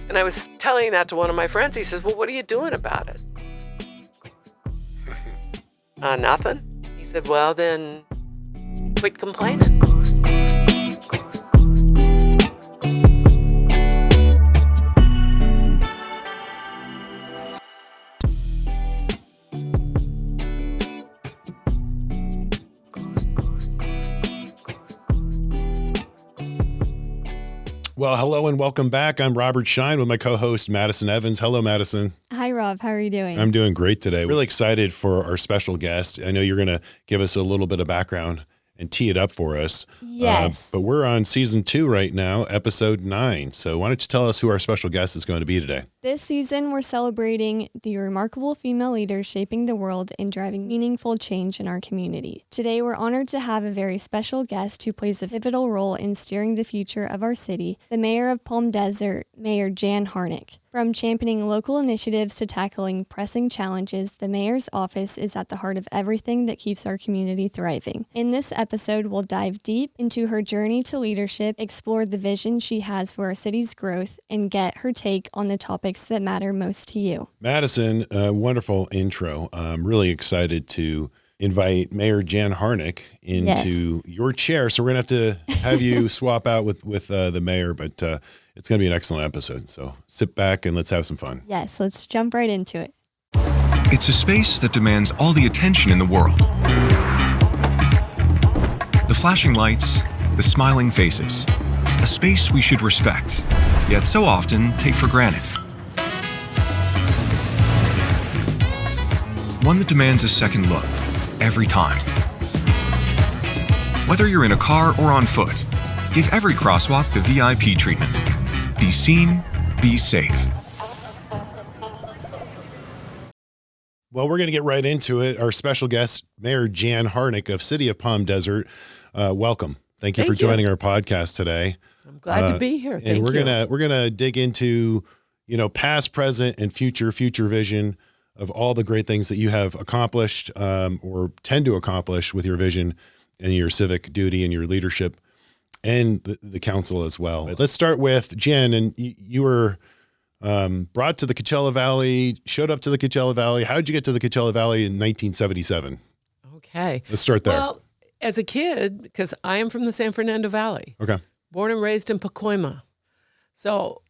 And I was telling that to one of my friends. He says, well, what are you doing about it? Nothing. He said, well, then quit complaining. Well, hello and welcome back. I'm Robert Schein with my co-host Madison Evans. Hello, Madison. Hi, Rob. How are you doing? I'm doing great today. Really excited for our special guest. I know you're going to give us a little bit of background and tee it up for us. Yes. But we're on season 2 right now, episode 9. So why don't you tell us who our special guest is going to be today? This season, we're celebrating the remarkable female leaders shaping the world and driving meaningful change in our community. Today, we're honored to have a very special guest who plays a pivotal role in steering the future of our city, the Mayor of Palm Desert, Mayor Jan Harnik. From championing local initiatives to tackling pressing challenges, the mayor's office is at the heart of everything that keeps our community thriving. In this episode, we'll dive deep into her journey to leadership, explore the vision she has for our city's growth, and get her take on the topics that matter most to you. Madison, wonderful intro. I'm really excited to invite Mayor Jan Harnik into your chair. So we're going to have you swap out with the mayor, but it's going to be an excellent episode. So sit back and let's have some fun. Yes, let's jump right into it. It's a space that demands all the attention in the world. The flashing lights, the smiling faces. A space we should respect, yet so often take for granted. One that demands a second look every time. Whether you're in a car or on foot, give every crosswalk the VIP treatment. Be seen, be safe. Well, we're going to get right into it. Our special guest, Mayor Jan Harnik of City of Palm Desert. Welcome. Thank you for joining our podcast today. I'm glad to be here. And we're gonna dig into, past, present, and future vision of all the great things that you have accomplished or tend to accomplish with your vision and your civic duty and your leadership and the council as well. Let's start with Jen. And you were brought to the Coachella Valley, showed up to the Coachella Valley. How did you get to the Coachella Valley in 1977? Okay. Let's start there. Well, as a kid, because I am from the San Fernando Valley. Okay. Born and raised in Pacoima. So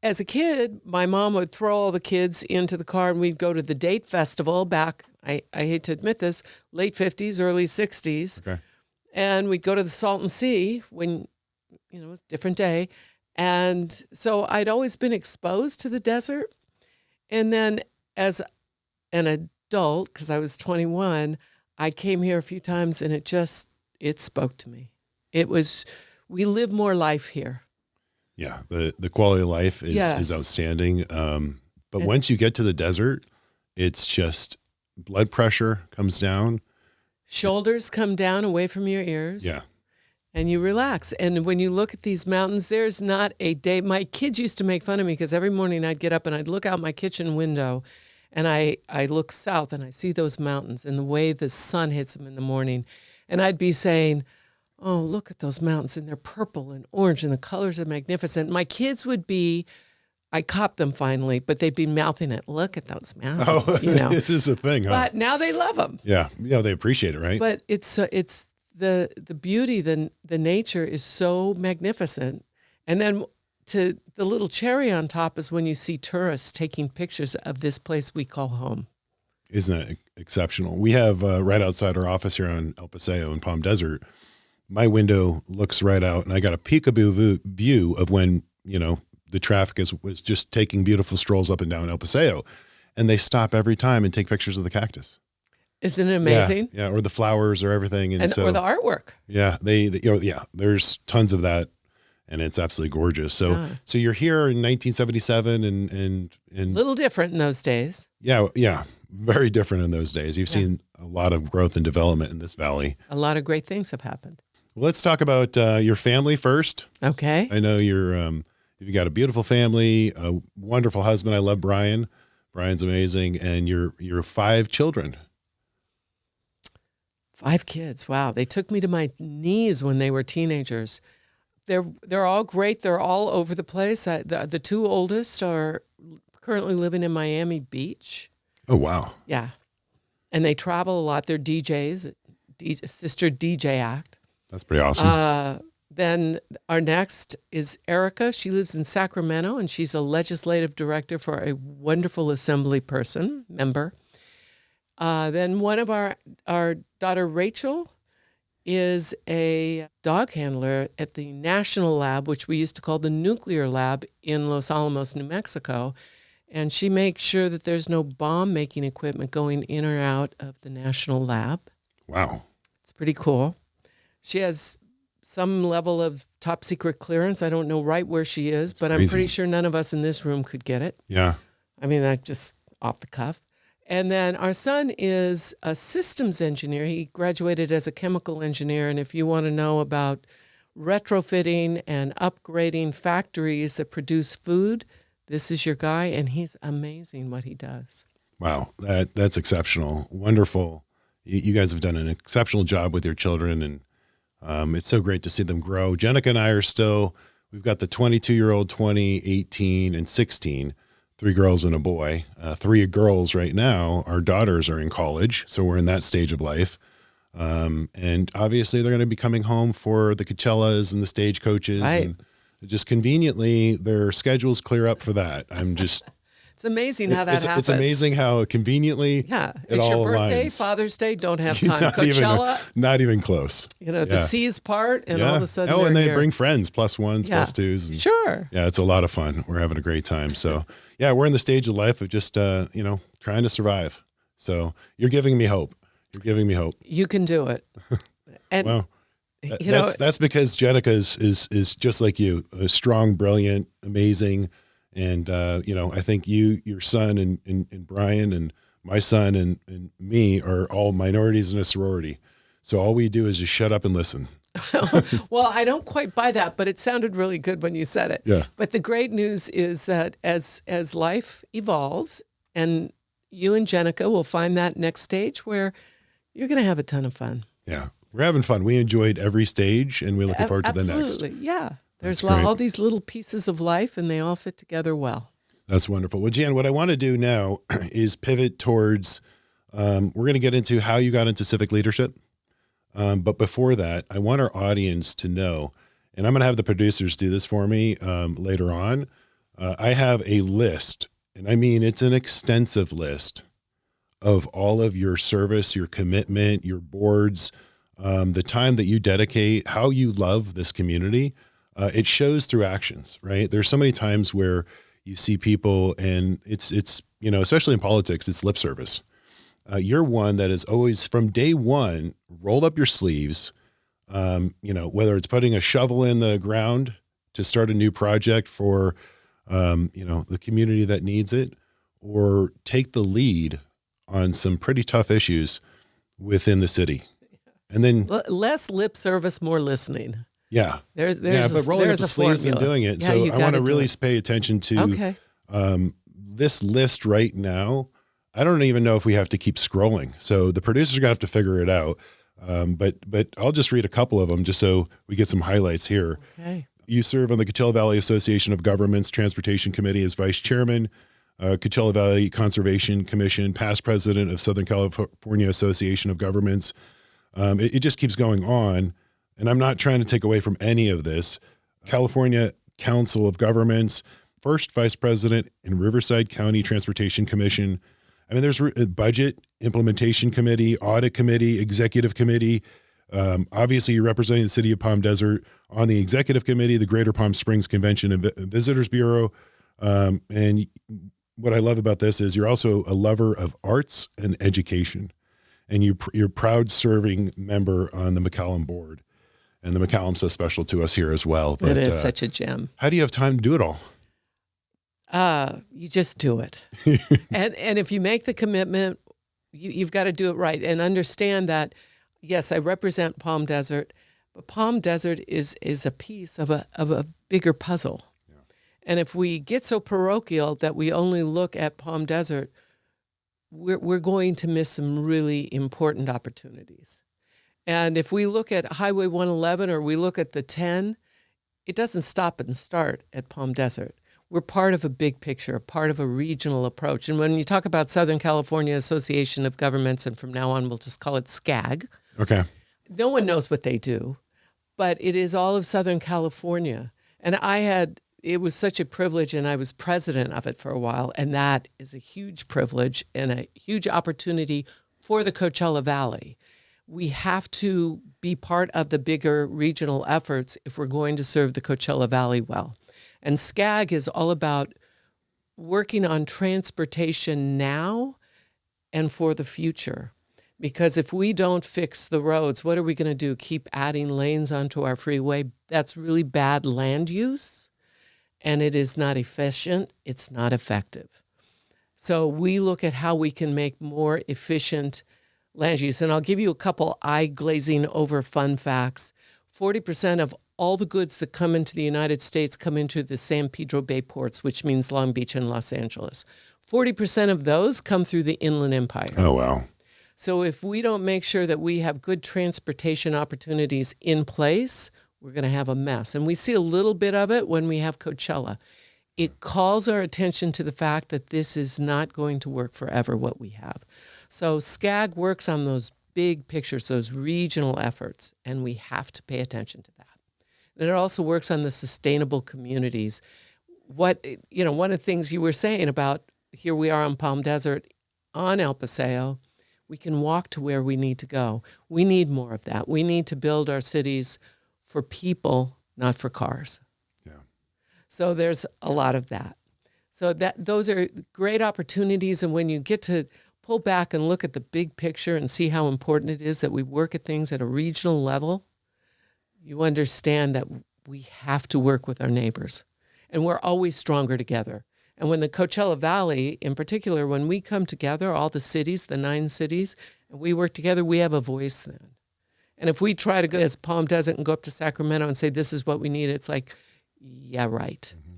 as a kid, my mom would throw all the kids into the car and we'd go to the Date Festival back, I hate to admit this, late 50s, early 60s. Okay. And we'd go to the Salton Sea when, it was a different day. And so I'd always been exposed to the desert. And then as an adult, because I was 21, I came here a few times and it spoke to me. We live more life here. Yeah, the quality of life is outstanding. But once you get to the desert, it's just blood pressure comes down. Shoulders come down away from your ears. Yeah. And you relax. And when you look at these mountains, there's not a day. My kids used to make fun of me because every morning I'd get up and I'd look out my kitchen window and I look south and I see those mountains and the way the sun hits them in the morning. And I'd be saying, oh, look at those mountains, and they're purple and orange, and the colors are magnificent. My kids would be, I caught them finally, but they'd be mouthing it. Look at those mountains, Oh, this is a thing, huh? But now they love them. Yeah, they appreciate it, right? But it's the beauty, the nature is so magnificent. And then to the little cherry on top is when you see tourists taking pictures of this place we call home. Isn't that exceptional? We have right outside our office here on El Paseo in Palm Desert, my window looks right out and I got a peekaboo view of when, the traffic was just taking beautiful strolls up and down El Paseo, and they stop every time and take pictures of the cactus. Isn't it amazing? Yeah. Or the flowers or everything. Or the artwork. Yeah. There's tons of that and it's absolutely gorgeous. So you're here in 1977 and a little different in those days. Yeah. Very different in those days. You've seen a lot of growth and development in this valley. A lot of great things have happened. Well, let's talk about your family first. Okay. I know you've got a beautiful family, a wonderful husband. I love Brian. Brian's amazing. And your 5 children. 5 kids. Wow. They took me to my knees when they were teenagers. they're all great. They're all over the place. The two oldest are currently living in Miami Beach. Oh, wow. Yeah. And they travel a lot. They're DJs, Sister DJ Act. That's pretty awesome. Then our next is Erica. She lives in Sacramento, and she's a legislative director for a wonderful assembly member. Then one of our daughter, Rachel, is a dog handler at the National Lab, which we used to call the Nuclear Lab in Los Alamos, New Mexico. And she makes sure that there's no bomb-making equipment going in or out of the National Lab. Wow. It's pretty cool. She has some level of top secret clearance. I don't know right where she is, but I'm pretty sure none of us in this room could get it. Yeah. I mean, that's just off the cuff. And then our son is a systems engineer. He graduated as a chemical engineer. And if you want to know about retrofitting and upgrading factories that produce food, this is your guy. And he's amazing what he does. Wow. That's exceptional. Wonderful. You guys have done an exceptional job with your children, and it's so great to see them grow. Jenica and I we've got the 22-year-old, 20, 18, and 16, 3 girls and a boy. 3 girls right now. Our daughters are in college, so we're in that stage of life. And obviously they're going to be coming home for the Coachellas and the stagecoaches. Right. And just conveniently, their schedules clear up for that. It's amazing how that happens. It's amazing how conveniently it it's all your birthday, aligns. Father's Day, don't have time. Not even close. The C's part, and all of a sudden and they here. bring friends, +1s, +2s. And, sure. Yeah, it's a lot of fun. We're having a great time. So, yeah, we're in the stage of life of just, trying to survive. So you're giving me hope. You can do it. And well, that's because Jenica is just like you, strong, brilliant, amazing. And, I think your son and Brian and my son and me are all minorities in a sorority. So all we do is just shut up and listen. Well, I don't quite buy that, but it sounded really good when you said it. Yeah. But the great news is that as life evolves, and you and Jenica will find that next stage where you're going to have a ton of fun. Yeah. We're having fun. We enjoyed every stage, and we're looking forward to the next. Absolutely, yeah. There's That's great. all these little pieces of life, and they all fit together well. That's wonderful. Well, Jan, what I want to do now is pivot towards, we're going to get into how you got into civic leadership. But before that, I want our audience to know, and I'm going to have the producers do this for me later on. I have a list, and I mean, it's an extensive list of all of your service, your commitment, your boards, the time that you dedicate, how you love this community. It shows through actions, right? There's so many times where you see people, and it's especially in politics, it's lip service. You're one that is always, from day one, rolled up your sleeves, whether it's putting a shovel in the ground to start a new project for, the community that needs it, or take the lead on some pretty tough issues within the city. And then less lip service, more listening. Yeah. There's but rolling up the sleeves and doing it. Yeah, so you I want to gotta really do it. pay attention to this list right now. I don't even know if we have to keep scrolling. So the producers are going to have to figure it out. But I'll just read a couple of them just so we get some highlights here. Okay. You serve on the Coachella Valley Association of Governments Transportation Committee as vice chairman, Coachella Valley Conservation Commission, past president of Southern California Association of Governments. It just keeps going on. And I'm not trying to take away from any of this. California Council of Governments, first vice president in Riverside County Transportation Commission. I mean, there's a budget implementation committee, audit committee, executive committee. Obviously, you're representing the city of Palm Desert on the executive committee, the Greater Palm Springs Convention and Visitors Bureau. And what I love about this is you're also a lover of arts and education. And you're proud serving member on the McCallum board. And the McCallum's so special to us here as well. But, It is such a gem. How do you have time to do it all? You just do it. and if you make the commitment, you've got to do it right. And understand that, yes, I represent Palm Desert, but Palm Desert is a piece of a bigger puzzle. Yeah. And if we get so parochial that we only look at Palm Desert, we're going to miss some really important opportunities. And if we look at Highway 111 or we look at the 10, it doesn't stop and start at Palm Desert. We're part of a big picture, part of a regional approach. And when you talk about Southern California Association of Governments, and from now on we'll just call it SCAG, Okay. no one knows what they do, but it is all of Southern California. And it was such a privilege, and I was president of it for a while, and that is a huge privilege and a huge opportunity for the Coachella Valley. We have to be part of the bigger regional efforts if we're going to serve the Coachella Valley well. And SCAG is all about working on transportation now and for the future. Because if we don't fix the roads, what are we going to do? Keep adding lanes onto our freeway? That's really bad land use, and it is not efficient. It's not effective. So we look at how we can make more efficient land use. And I'll give you a couple eye-glazing over fun facts. 40% of all the goods that come into the United States come into the San Pedro Bay ports, which means Long Beach and Los Angeles. 40% of those come through the Inland Empire. Oh, wow. So if we don't make sure that we have good transportation opportunities in place, we're going to have a mess. And we see a little bit of it when we have Coachella. It calls our attention to the fact that this is not going to work forever, what we have. So SCAG works on those big pictures, those regional efforts, and we have to pay attention to that. And it also works on the sustainable communities. One of the things you were saying about here we are on Palm Desert, on El Paseo, we can walk to where we need to go. We need more of that. We need to build our cities for people, not for cars. Yeah. So there's a lot of that. So those are great opportunities. And when you get to pull back and look at the big picture and see how important it is that we work at things at a regional level, you understand that we have to work with our neighbors. And we're always stronger together. And when the Coachella Valley, in particular, when we come together, all the cities, the 9 cities, and we work together, we have a voice then. And if we try to go as Palm Desert and go up to Sacramento and say, this is what we need, it's like, yeah, right. Mm-hmm.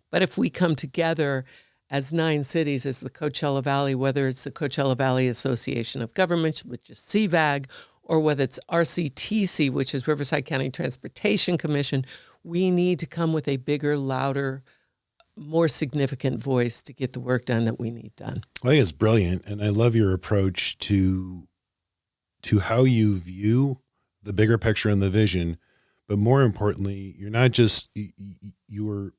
But if we come together as 9 cities, as the Coachella Valley, whether it's the Coachella Valley Association of Governments, which is CVAG, or whether it's RCTC, which is Riverside County Transportation Commission, we need to come with a bigger, louder, more significant voice to get the work done that we need done. I think it's brilliant, and I love your approach to how you view the bigger picture and the vision, but more importantly, you're not just, you're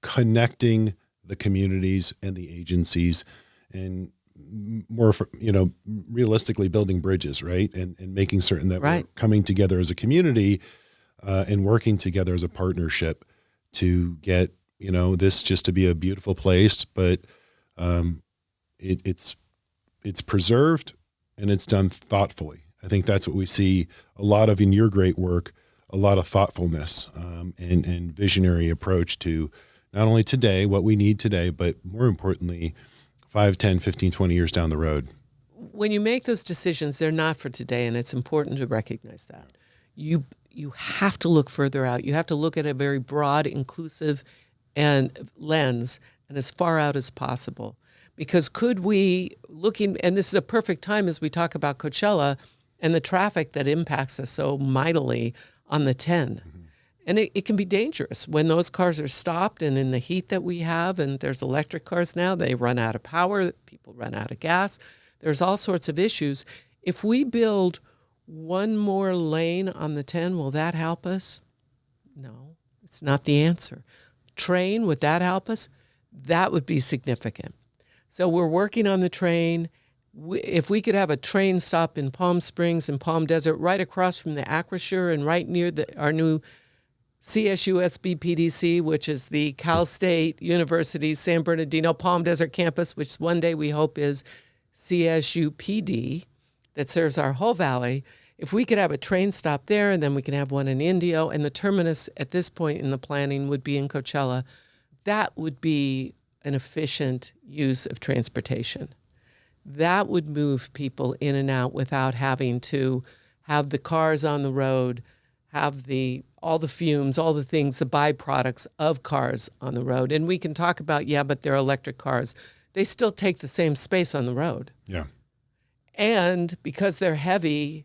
connecting the communities and the agencies and more, realistically building bridges, right? And making certain that right. We're coming together as a community and working together as a partnership to get, this just to be a beautiful place, but it's preserved and it's done thoughtfully. I think that's what we see a lot of in your great work, a lot of thoughtfulness and visionary approach to not only today, what we need today, but more importantly, 5, 10, 15, 20 years down the road. When you make those decisions, they're not for today, and it's important to recognize that. You have to look further out. You have to look at a very broad, inclusive and lens and as far out as possible. Because could we, and this is a perfect time as we talk about Coachella and the traffic that impacts us so mightily on the 10. Mm-hmm. And it can be dangerous when those cars are stopped and in the heat that we have, and there's electric cars now, they run out of power, people run out of gas. There's all sorts of issues. If we build one more lane on the 10, will that help us? No, it's not the answer. Train, would that help us? That would be significant. So we're working on the train. If we could have a train stop in Palm Springs and Palm Desert right across from the Acrisure and right near our new CSUSB PDC, which is the Cal State University San Bernardino Palm Desert campus, which one day we hope is CSUPD, that serves our whole valley. If we could have a train stop there, and then we can have one in Indio, and the terminus at this point in the planning would be in Coachella, that would be an efficient use of transportation. That would move people in and out without having to have the cars on the road, have all the fumes, all the things, the byproducts of cars on the road. And we can talk about, but they're electric cars. They still take the same space on the road. Yeah. And because they're heavy,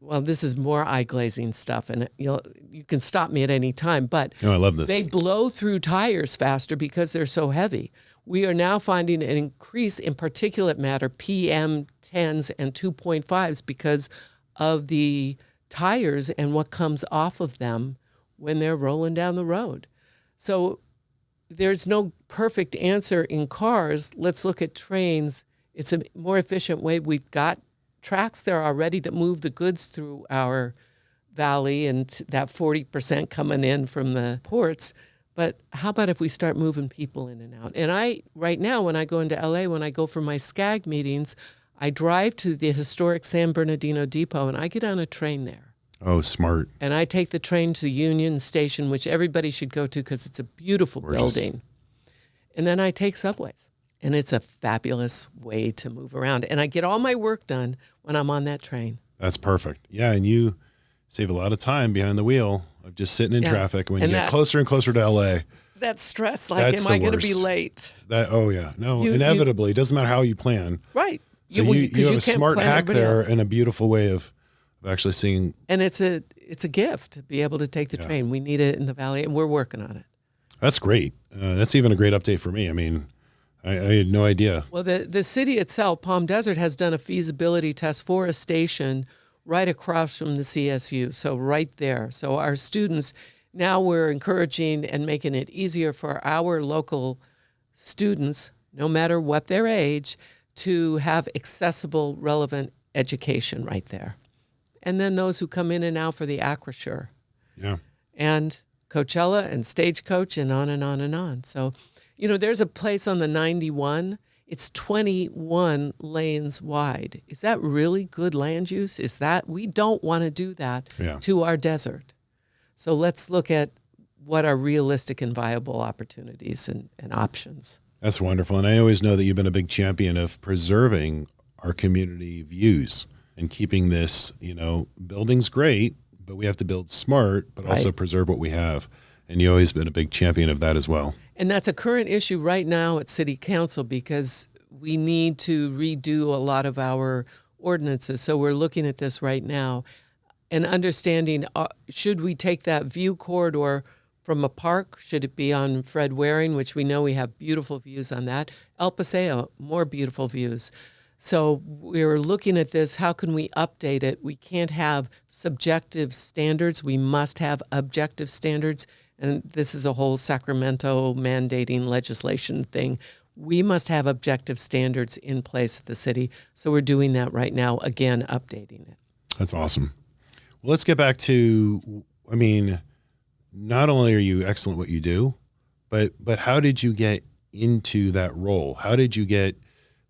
well, this is more eye glazing stuff, and you can stop me at any time, but Oh, I love this. they blow through tires faster because they're so heavy. We are now finding an increase in particulate matter, PM10s and 2.5s, because of the tires and what comes off of them when they're rolling down the road. So there's no perfect answer in cars. Let's look at trains. It's a more efficient way. We've got tracks there already that move the goods through our valley, and that 40% coming in from the ports. But how about if we start moving people in and out? And right now, when I go into LA, when I go for my SCAG meetings, I drive to the historic San Bernardino Depot and I get on a train there. Oh, smart. And I take the train to Union Station, which everybody should go to because it's a beautiful building. And then I take subways. And it's a fabulous way to move around. And I get all my work done when I'm on that train. That's perfect. Yeah, and you save a lot of time behind the wheel of just sitting in traffic. When you get closer and closer to LA. That stress, like, am I going to be late? Oh, yeah. No, inevitably. It doesn't matter how you plan. Right. So you have a smart hack there and a beautiful way of actually seeing. And it's a gift to be able to take the train. We need it in the valley, and we're working on it. That's great. That's even a great update for me. I mean, I had no idea. Well, the city itself, Palm Desert, has done a feasibility test for a station right across from the CSU, so right there. So our students, now we're encouraging and making it easier for our local students, no matter what their age, to have accessible, relevant education right there. And then those who come in and out for the Acrisure. Yeah. And Coachella and Stagecoach and on and on and on. So, there's a place on the 91. It's 21 lanes wide. Is that really good land use? We don't want to do that to our desert. So let's look at what are realistic and viable opportunities and options. That's wonderful. And I always know that you've been a big champion of preserving our community views and keeping this, building's great, but we have to build smart, but also preserve what we have. And you've always been a big champion of that as well. And that's a current issue right now at City Council because we need to redo a lot of our ordinances. So we're looking at this right now and understanding, should we take that view corridor from a park? Should it be on Fred Waring, which we know we have beautiful views on that? El Paseo, more beautiful views. So we're looking at this. How can we update it? We can't have subjective standards. We must have objective standards. And this is a whole Sacramento mandating legislation thing. We must have objective standards in place at the city. So we're doing that right now, again, updating it. That's awesome. Well, let's get back to, not only are you excellent at what you do, but how did you get into that role? How did you get,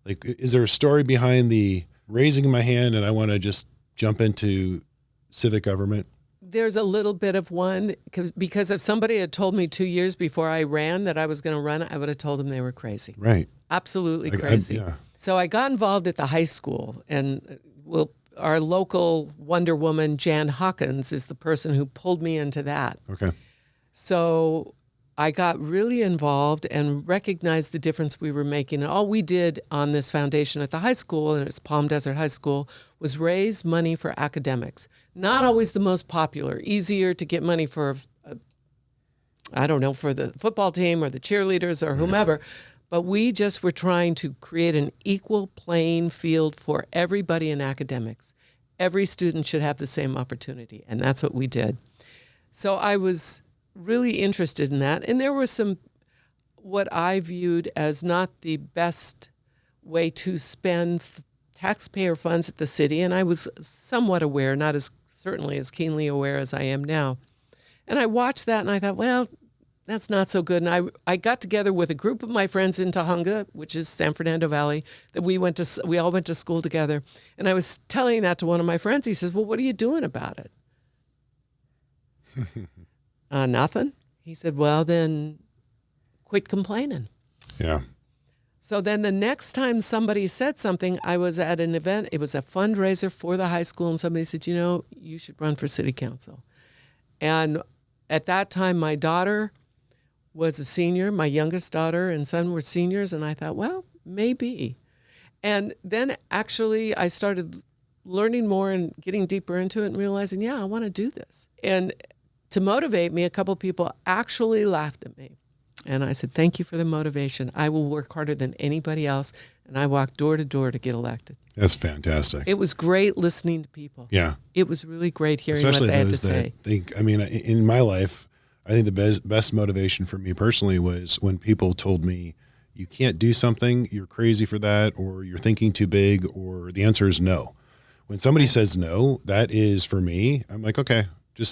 is there a story behind the raising my hand and I want to just jump into civic government? There's a little bit of one, because if somebody had told me 2 years before I ran that I was going to run, I would have told them they were crazy. Right. Absolutely crazy. So I got involved at the high school, and our local Wonder Woman, Jan Hawkins, is the person who pulled me into that. Okay. So I got really involved and recognized the difference we were making. And all we did on this foundation at the high school, and it's Palm Desert High School, was raise money for academics. Not always the most popular, easier to get money for, for the football team or the cheerleaders or whomever. But we just were trying to create an equal playing field for everybody in academics. Every student should have the same opportunity, and that's what we did. So I was really interested in that. And there were some, what I viewed as not the best way to spend taxpayer funds at the city. And I was somewhat aware, not as certainly as keenly aware as I am now. And I watched that and I thought, well, that's not so good. And I got together with a group of my friends in Tujunga, which is San Fernando Valley, that we all went to school together. And I was telling that to one of my friends. He says, well, what are you doing about it? Nothing. He said, well, then quit complaining. Yeah. So then the next time somebody said something, I was at an event. It was a fundraiser for the high school. And somebody said, you should run for city council. And at that time, my daughter was a senior. My youngest daughter and son were seniors. And I thought, well, maybe. And then actually I started learning more and getting deeper into it and realizing, yeah, I want to do this. And to motivate me, a couple people actually laughed at me. And I said, thank you for the motivation. I will work harder than anybody else. And I walked door to door to get elected. That's fantastic. It was great listening to people. Yeah. It was really great hearing Especially what they had to those that say. think, I mean, in my life, I think the best motivation for me personally was when people told me, you can't do something, you're crazy for that, or you're thinking too big, or the answer is no. When somebody says no, that is for me, I'm like, okay, I'm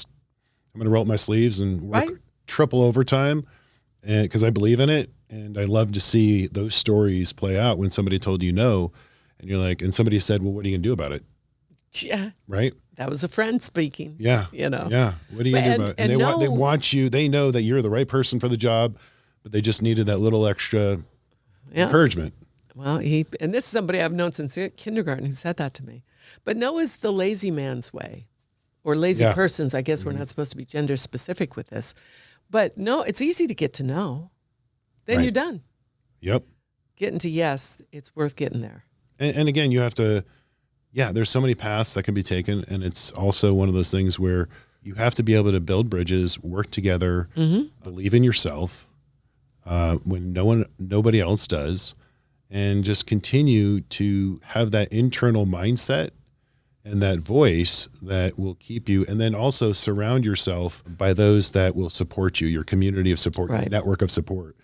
going to roll up my sleeves and work triple overtime because I believe in it. And I love to see those stories play out when somebody told you no, and you're like, and somebody said, well, what are you going to do about it? Yeah. Right. That was a friend speaking. Yeah. Yeah. What are you going to do about it? And they want you, they know that you're the right person for the job, but they just needed that little extra encouragement. Well, and this is somebody I've known since kindergarten who said that to me. But no is the lazy man's way, or lazy person's. I guess we're not supposed to be gender specific with this. But no, it's easy to get to no. Then you're done. Yep. Getting to yes, it's worth getting there. And again, you have to, there's so many paths that can be taken. And it's also one of those things where you have to be able to build bridges, work together, believe in yourself when nobody else does, and just continue to have that internal mindset and that voice that will keep you, and then also surround yourself by those that will support you, your community of support, your network of support.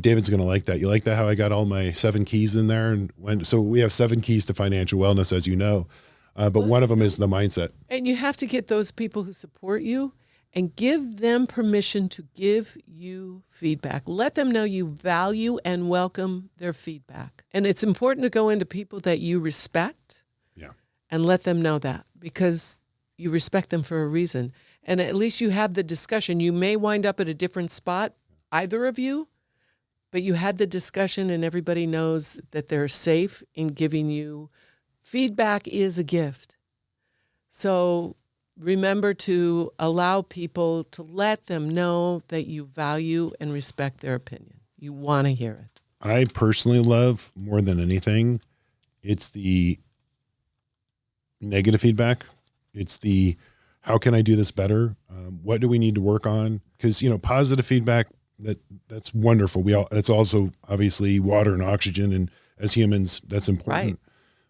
David's going to like that. You like that, how I got all my 7 keys in there? So we have 7 keys to financial wellness, as you know, but one of them is the mindset. And you have to get those people who support you and give them permission to give you feedback. Let them know you value and welcome their feedback. And it's important to go into people that you respect and let them know that, because you respect them for a reason. And at least you have the discussion. You may wind up at a different spot, either of you, but you had the discussion and everybody knows that they're safe in giving you feedback. Is a gift. So remember to allow people to let them know that you value and respect their opinion. You want to hear it. I personally love, more than anything, it's the negative feedback. It's the, how can I do this better? What do we need to work on? Because, positive feedback, that's wonderful. That's also obviously water and oxygen. And as humans, that's important,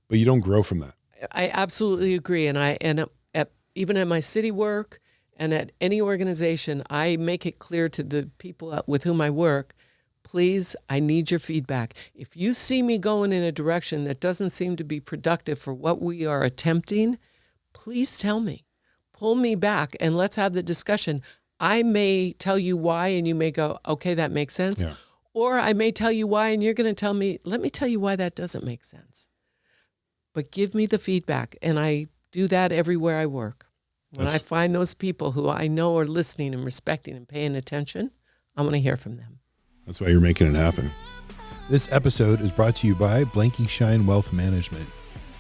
but you don't grow from that. I absolutely agree. And even at my city work and at any organization, I make it clear to the people with whom I work, please, I need your feedback. If you see me going in a direction that doesn't seem to be productive for what we are attempting, please tell me. Pull me back and let's have the discussion. I may tell you why and you may go, okay, that makes sense. Yeah. Or I may tell you why and you're going to tell me, let me tell you why that doesn't make sense. But give me the feedback. And I do that everywhere I work. When I find those people who I know are listening and respecting and paying attention, I want to hear from them. That's why you're making it happen. This episode is brought to you by Schein Wealth Management,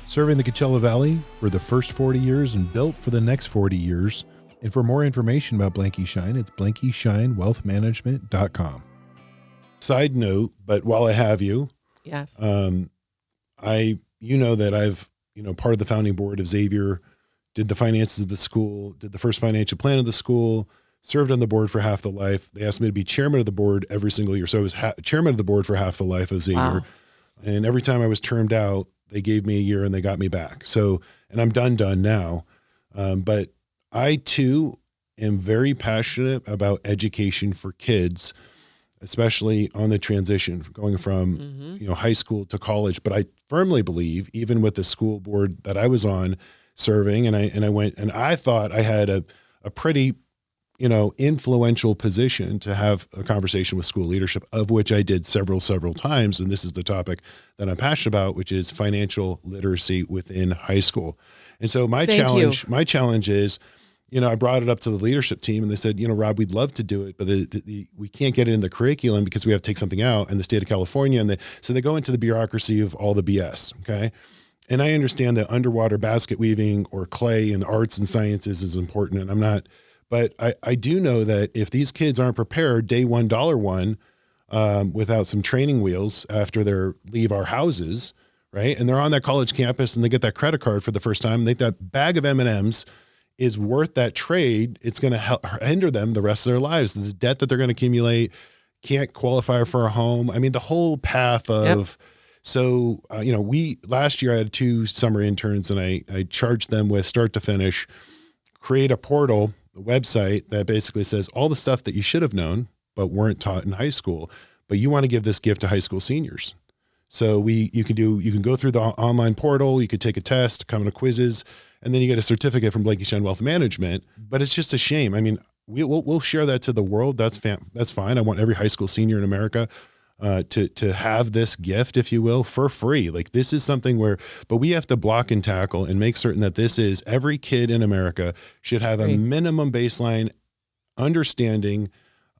serving the Coachella Valley for the first 40 years and built for the next 40 years. And for more information about Schein, it's BlankyScheinWealthManagement.com. Side note, but while I have you, yes, that I've, part of the founding board of Xavier, did the finances of the school, did the first financial plan of the school, served on the board for half the life. They asked me to be chairman of the board every single year. So I was chairman of the board for half the life of Xavier. Wow. And every time I was termed out, they gave me a year and they got me back. So, and I'm done now. But I too am very passionate about education for kids, especially on the transition going from, high school to college. But I firmly believe, even with the school board that I was on serving, and I went, and I thought I had a pretty, influential position to have a conversation with school leadership, of which I did several times. And this is the topic that I'm passionate about, which is financial literacy within high school. And so my challenge is, I brought it up to the leadership team and they said, Rob, we'd love to do it, but we can't get it in the curriculum because we have to take something out in the state of California. So they go into the bureaucracy of all the BS. Okay. And I understand that underwater basket weaving or clay and arts and sciences is important. And I'm not, but I do know that if these kids aren't prepared day one, $1, without some training wheels after they leave our houses, right? And they're on that college campus and they get that credit card for the first time. And they think that bag of M&Ms is worth that trade. It's going to hinder them the rest of their lives. The debt that they're going to accumulate, can't qualify for a home. I mean, the whole path of, so, last year I had 2 summer interns and I charged them with start to finish, create a portal, a website that basically says all the stuff that you should have known, but weren't taught in high school, but you want to give this gift to high school seniors. So you can go through the online portal, you could take a test, come to quizzes, and then you get a certificate from Blanky Schein Wealth Management. But it's just a shame. I mean, we'll share that to the world. That's fine. I want every high school senior in America to have this gift, if you will, for free. Like, this is something but we have to block and tackle and make certain that every kid in America should have a minimum baseline understanding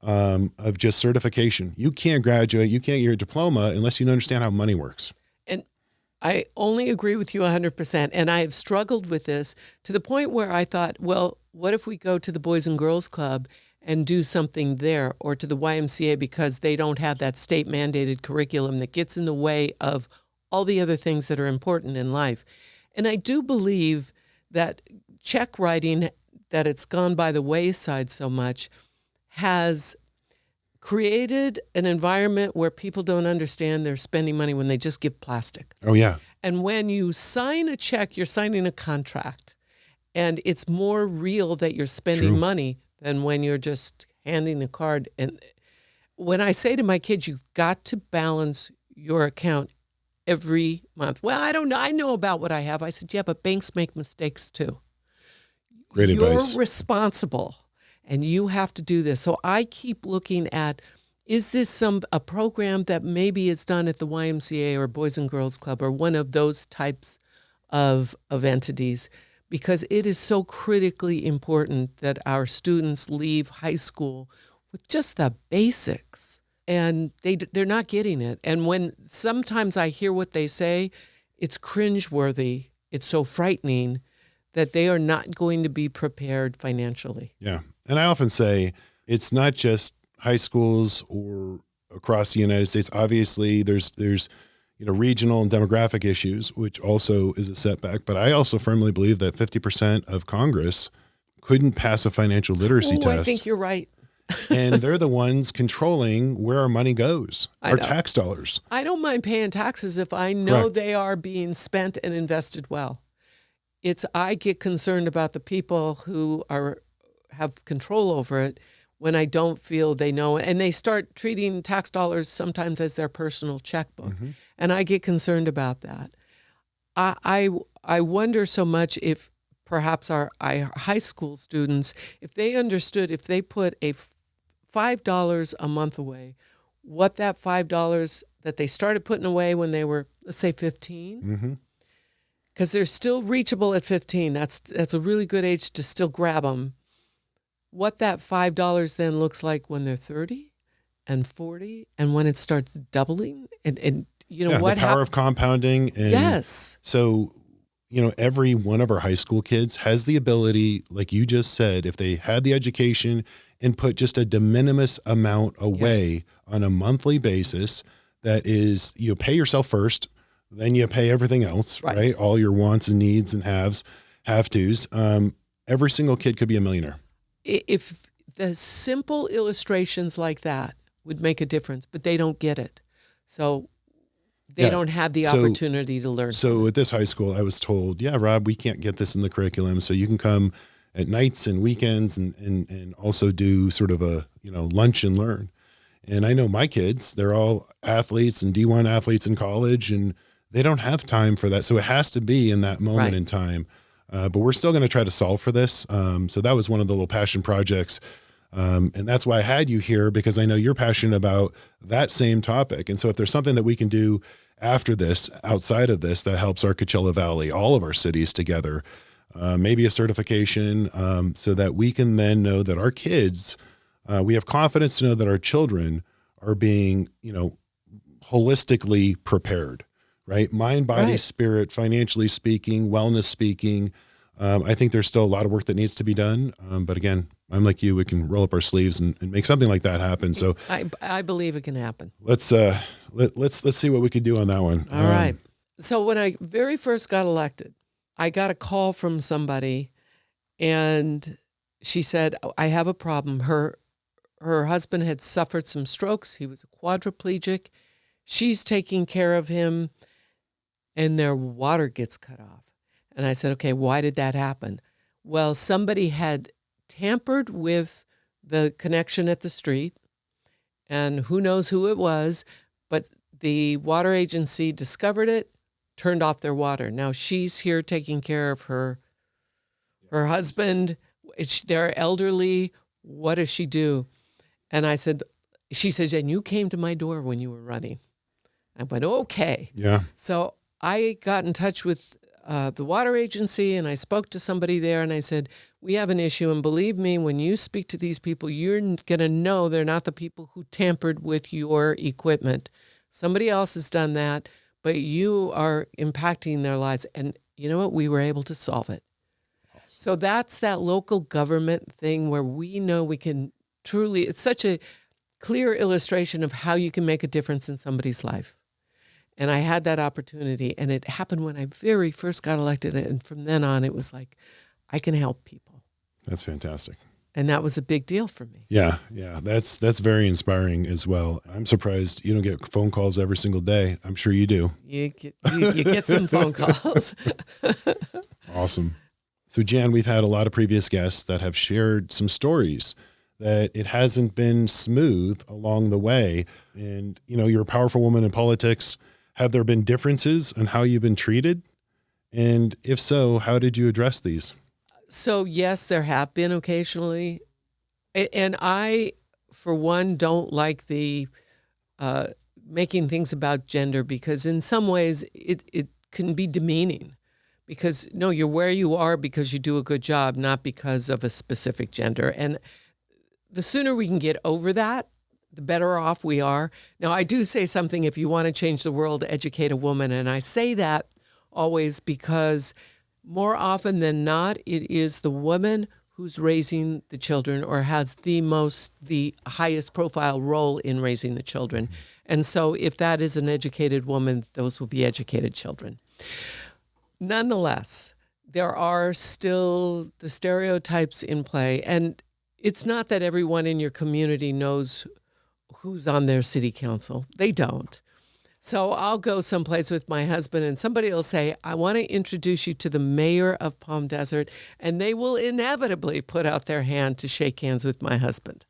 of just certification. You can't graduate, you can't get your diploma unless you understand how money works. And I only agree with you 100%. And I have struggled with this to the point where I thought, well, what if we go to the Boys and Girls Club and do something there, or to the YMCA, because they don't have that state mandated curriculum that gets in the way of all the other things that are important in life. And I do believe that check writing, that it's gone by the wayside so much, has created an environment where people don't understand they're spending money when they just give plastic. Oh, yeah. And when you sign a check, you're signing a contract. And it's more real that you're spending money than when you're just handing a card. And when I say to my kids, you've got to balance your account every month. Well, I don't know. I know about what I have. I said, yeah, but banks make mistakes too. Great advice. You're responsible. And you have to do this. So I keep looking at, is this a program that maybe is done at the YMCA or Boys and Girls Club or one of those types of entities? Because it is so critically important that our students leave high school with just the basics. And they're not getting it. And when sometimes I hear what they say, it's cringeworthy. It's so frightening that they are not going to be prepared financially. Yeah. And I often say it's not just high schools or across the United States. Obviously, there's regional and demographic issues, which also is a setback. But I also firmly believe that 50% of Congress couldn't pass a financial literacy test. I think you're right. And they're the ones controlling where our money goes, our tax dollars. I don't mind paying taxes if I know they are being spent and invested well. I get concerned about the people who have control over it when I don't feel they know it. And they start treating tax dollars sometimes as their personal checkbook. Mm-hmm. And I get concerned about that. I wonder so much if perhaps our high school students, if they understood, if they put a $5 a month away, what that $5 that they started putting away when they were, let's say 15, because they're still reachable at 15. That's a really good age to still grab them. What that $5 then looks like when they're 30 and 40, and when it starts doubling, and what the power of compounding. And yes. So, every one of our high school kids has the ability, like you just said, if they had the education and put just a de minimis amount away on a monthly basis, that is, pay yourself first, then you pay everything else, right? All your wants and needs and have-tos. Every single kid could be a millionaire. If the simple illustrations like that would make a difference, but they don't get it. So they don't have the opportunity to learn. So at this high school, I was told, Rob, we can't get this in the curriculum. So you can come at nights and weekends and also do sort of a, lunch and learn. And I know my kids, they're all athletes and D1 athletes in college, and they don't have time for that. So it has to be in that moment in time. But we're still going to try to solve for this. So that was one of the little passion projects. And that's why I had you here, because I know you're passionate about that same topic. And so if there's something that we can do after this, outside of this, that helps our Coachella Valley, all of our cities together, maybe a certification, so that we can then know that our kids, we have confidence to know that our children are being, holistically prepared. Right? Mind, body, spirit, financially speaking, wellness speaking. I think there's still a lot of work that needs to be done. But again, I'm like you, we can roll up our sleeves and make something like that happen. So I believe it can happen. Let's see what we could do on that one. All right. So when I very first got elected, I got a call from somebody, and she said, I have a problem. Her husband had suffered some strokes. He was a quadriplegic. She's taking care of him, and their water gets cut off. And I said, okay, why did that happen? Well, somebody had tampered with the connection at the street, and who knows who it was, but the water agency discovered it, turned off their water. Now she's here taking care of her husband. They're elderly. What does she do? And she says, and you came to my door when you were running. I went, okay. Yeah. So I got in touch with the water agency, and I spoke to somebody there, and I said, we have an issue, and believe me, when you speak to these people, you're going to know they're not the people who tampered with your equipment. Somebody else has done that, but you are impacting their lives. And you know what? We were able to solve it. Awesome. So that's that local government thing where we know we can truly, it's such a clear illustration of how you can make a difference in somebody's life. And I had that opportunity, and it happened when I very first got elected. And from then on, it was like, I can help people. That's fantastic. And that was a big deal for me. Yeah. That's very inspiring as well. I'm surprised you don't get phone calls every single day. I'm sure you do. You get some phone calls. Awesome. So Jan, we've had a lot of previous guests that have shared some stories that it hasn't been smooth along the way. And, you're a powerful woman in politics. Have there been differences in how you've been treated? And if so, how did you address these? So yes, there have been occasionally. And I, for one, don't like the making things about gender, because in some ways it can be demeaning. Because no, you're where you are because you do a good job, not because of a specific gender. And the sooner we can get over that, the better off we are. Now, I do say something, if you want to change the world, educate a woman. And I say that always because more often than not, it is the woman who's raising the children or has the highest profile role in raising the children. And so if that is an educated woman, those will be educated children. Nonetheless, there are still the stereotypes in play. And it's not that everyone in your community knows who's on their city council. They don't. So I'll go someplace with my husband, and somebody will say, I want to introduce you to the mayor of Palm Desert, and they will inevitably put out their hand to shake hands with my husband.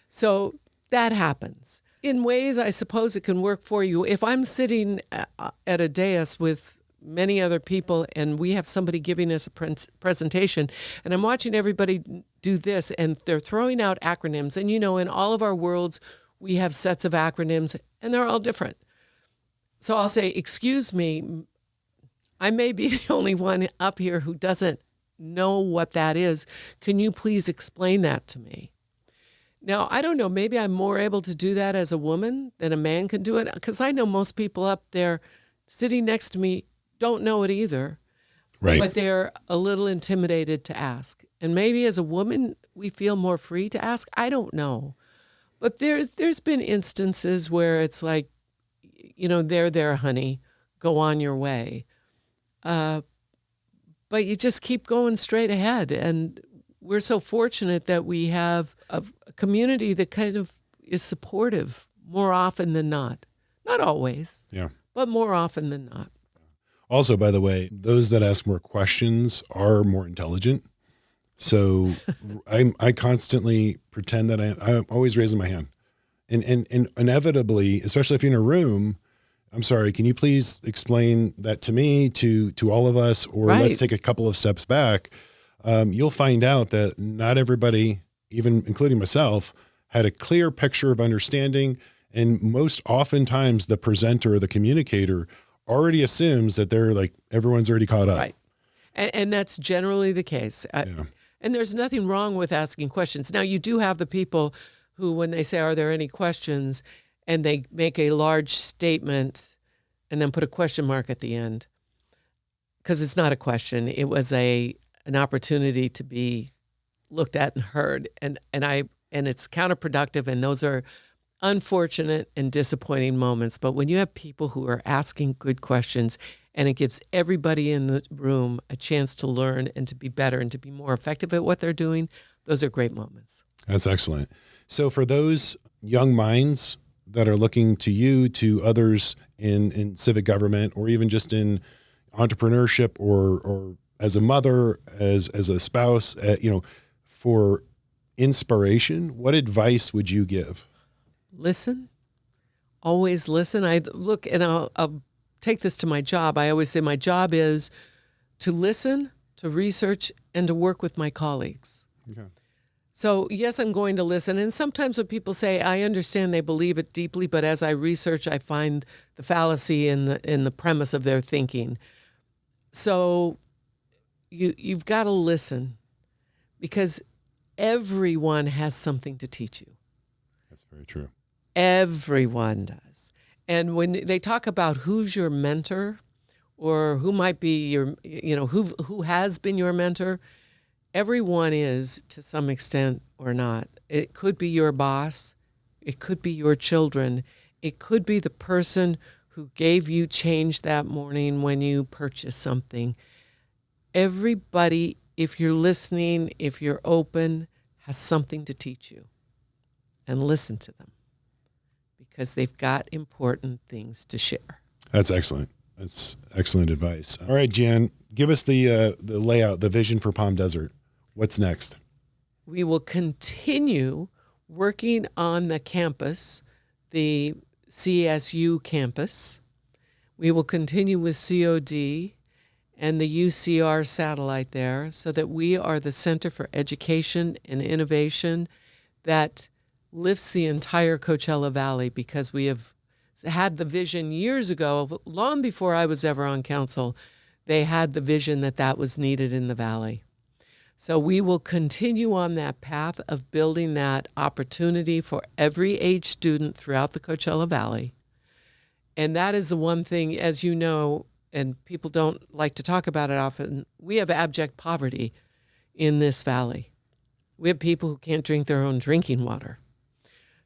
So that happens. In ways, I suppose it can work for you. If I'm sitting at a dais with many other people and we have somebody giving us a presentation, and I'm watching everybody do this, and they're throwing out acronyms. And, in all of our worlds, we have sets of acronyms, and they're all different. So I'll say, excuse me, I may be the only one up here who doesn't know what that is. Can you please explain that to me? Now, I don't know, maybe I'm more able to do that as a woman than a man can do it, because I know most people up there sitting next to me don't know it either, right? But they're a little intimidated to ask. And maybe as a woman, we feel more free to ask. I don't know. But there's been instances where it's like, there, honey, go on your way. But you just keep going straight ahead. And we're so fortunate that we have a community that kind of is supportive more often than not. Not always, but more often than not. Also, by the way, those that ask more questions are more intelligent. So I constantly pretend that I'm always raising my hand. And inevitably, especially if you're in a room, I'm sorry, can you please explain that to me, to all of us, or right. Let's take a couple of steps back. You'll find out that not everybody, even including myself, had a clear picture of understanding. And most oftentimes the presenter or the communicator already assumes that they're like, everyone's already caught up. Right. And that's generally the case. And there's nothing wrong with asking questions. Now, you do have the people who, when they say, are there any questions, and they make a large statement and then put a question mark at the end, because it's not a question. It was an opportunity to be looked at and heard. And it's counterproductive. And those are unfortunate and disappointing moments. But when you have people who are asking good questions and it gives everybody in the room a chance to learn and to be better and to be more effective at what they're doing, those are great moments. That's excellent. So for those young minds that are looking to you, to others in civic government, or even just in entrepreneurship, or as a mother, as a spouse, for inspiration, what advice would you give? Listen. Always listen. I'll take this to my job. I always say my job is to listen, to research, and to work with my colleagues. Okay. So yes, I'm going to listen. And sometimes when people say, I understand they believe it deeply, but as I research, I find the fallacy in the premise of their thinking. So you've got to listen, because everyone has something to teach you. That's very true. Everyone does. And when they talk about who's your mentor, or who might be your, who has been your mentor, everyone is to some extent or not. It could be your boss. It could be your children. It could be the person who gave you change that morning when you purchased something. Everybody, if you're listening, if you're open, has something to teach you. And listen to them, because they've got important things to share. That's excellent. That's excellent advice. All right, Jan, give us the layout, the vision for Palm Desert. What's next? We will continue working on the campus, the CSU campus. We will continue with COD and the UCR satellite there, so that we are the center for education and innovation that lifts the entire Coachella Valley, because we have had the vision years ago, long before I was ever on council. They had the vision that was needed in the valley. So we will continue on that path of building that opportunity for every age student throughout the Coachella Valley. And that is the one thing, as you know, and people don't like to talk about it often, we have abject poverty in this valley. We have people who can't drink their own drinking water.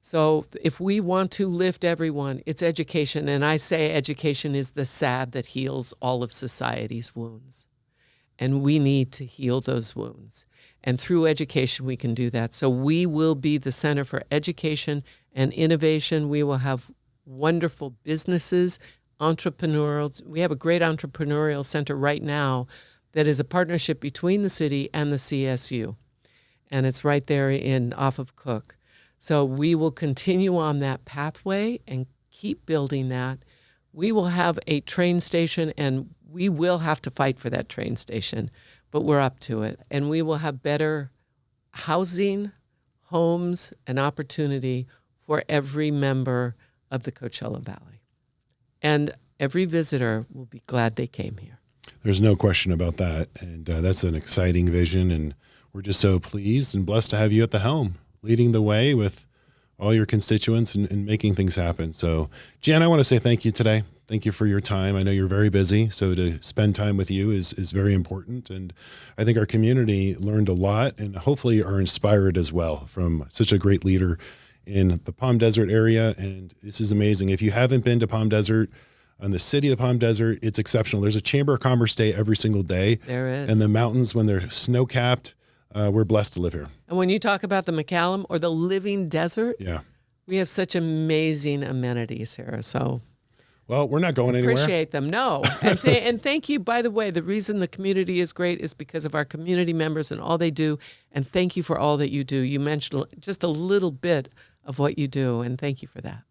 So if we want to lift everyone, it's education. And I say education is the salve that heals all of society's wounds. And we need to heal those wounds. And through education, we can do that. So we will be the center for education and innovation. We will have wonderful businesses, entrepreneurial. We have a great entrepreneurial center right now that is a partnership between the city and the CSU. And it's right there off of Cook. So we will continue on that pathway and keep building that. We will have a train station, and we will have to fight for that train station, but we're up to it. And we will have better housing, homes, and opportunity for every member of the Coachella Valley. And every visitor will be glad they came here. There's no question about that. And that's an exciting vision. And we're just so pleased and blessed to have you at the helm, leading the way with all your constituents and making things happen. So, Jan, I want to say thank you today. Thank you for your time. I know you're very busy, so to spend time with you is very important. And I think our community learned a lot and hopefully are inspired as well from such a great leader in the Palm Desert area. And this is amazing. If you haven't been to Palm Desert, in the city of Palm Desert, it's exceptional. There's a Chamber of Commerce day every single day. There is. And the mountains, when they're snow-capped, we're blessed to live here. And when you talk about the McCallum or the living desert, Yeah. we have such amazing amenities here. So Well, we're not going anywhere. appreciate them. No. And thank you. By the way, the reason the community is great is because of our community members and all they do. And thank you for all that you do. You mentioned just a little bit of what you do, and thank you for that.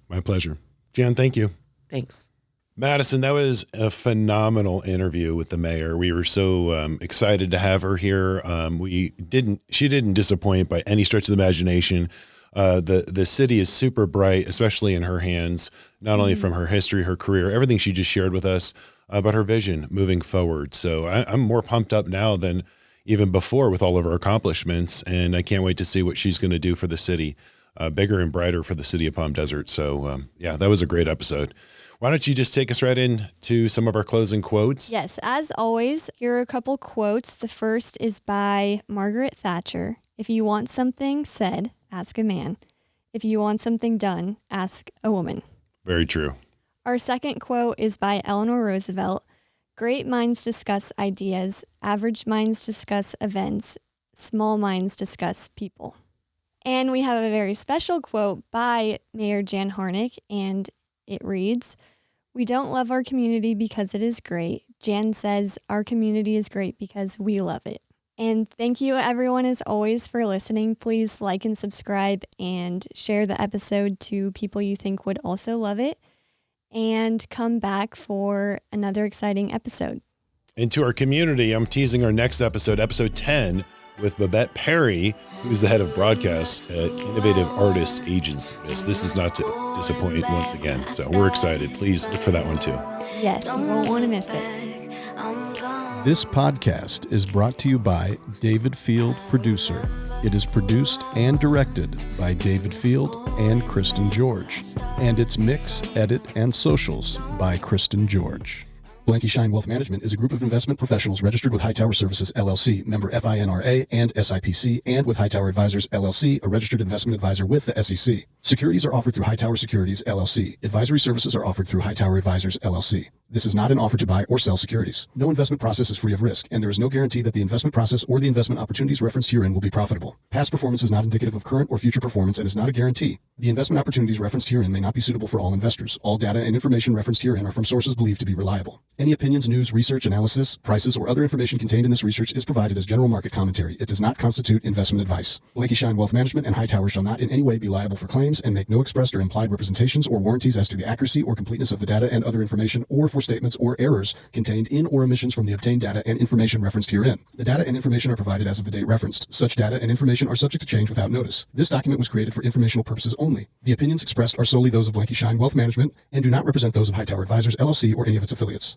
My pleasure. Jan, thank you. Thanks. Madison, that was a phenomenal interview with the mayor. We were so excited to have her here. She didn't disappoint by any stretch of the imagination. The city is super bright, especially in her hands, not only from her history, her career, everything she just shared with us, but her vision moving forward. So I'm more pumped up now than even before with all of her accomplishments. And I can't wait to see what she's going to do for the city, bigger and brighter for the city of Palm Desert. So yeah, that was a great episode. Why don't you just take us right into some of our closing quotes? Yes, as always, here are a couple quotes. The first is by Margaret Thatcher. If you want something said, ask a man. If you want something done, ask a woman. Very true. Our second quote is by Eleanor Roosevelt. Great minds discuss ideas, average minds discuss events, small minds discuss people. And we have a very special quote by Mayor Jan Harnik, and it reads, "We don't love our community because it is great. Jan says our community is great because we love it." And thank you everyone as always for listening. Please like and subscribe and share the episode to people you think would also love it. And come back for another exciting episode. And to our community, I'm teasing our next episode, episode 10, with Babette Perry, who's the head of broadcast at Innovative Artists Agency. This is not to disappoint once again. So we're excited. Please look for that one too. Yes, you won't want to miss it. This podcast is brought to you by David Field Producer. It is produced and directed by David Field and Kristen George. And its mix, edit, and socials by Kristen George. Blanky Schein Wealth Management is a group of investment professionals registered with Hightower Services, LLC, member FINRA and SIPC, and with Hightower Advisors, LLC, a registered investment advisor with the SEC. Securities are offered through Hightower Securities, LLC. Advisory services are offered through Hightower Advisors, LLC. This is not an offer to buy or sell securities. No investment process is free of risk, and there is no guarantee that the investment process or the investment opportunities referenced herein will be profitable. Past performance is not indicative of current or future performance and is not a guarantee. The investment opportunities referenced herein may not be suitable for all investors. All data and information referenced herein are from sources believed to be reliable. Any opinions, news, research, analysis, prices, or other information contained in this research is provided as general market commentary. It does not constitute investment advice. Blanky Schein Wealth Management and Hightower shall not in any way be liable for claims and make no expressed or implied representations or warranties as to the accuracy or completeness of the data and other information, or for statements or errors contained in or omissions from the obtained data and information referenced herein. The data and information are provided as of the date referenced. Such data and information are subject to change without notice. This document was created for informational purposes only. The opinions expressed are solely those of Blanky Schein Wealth Management and do not represent those of Hightower Advisors, LLC, or any of its affiliates.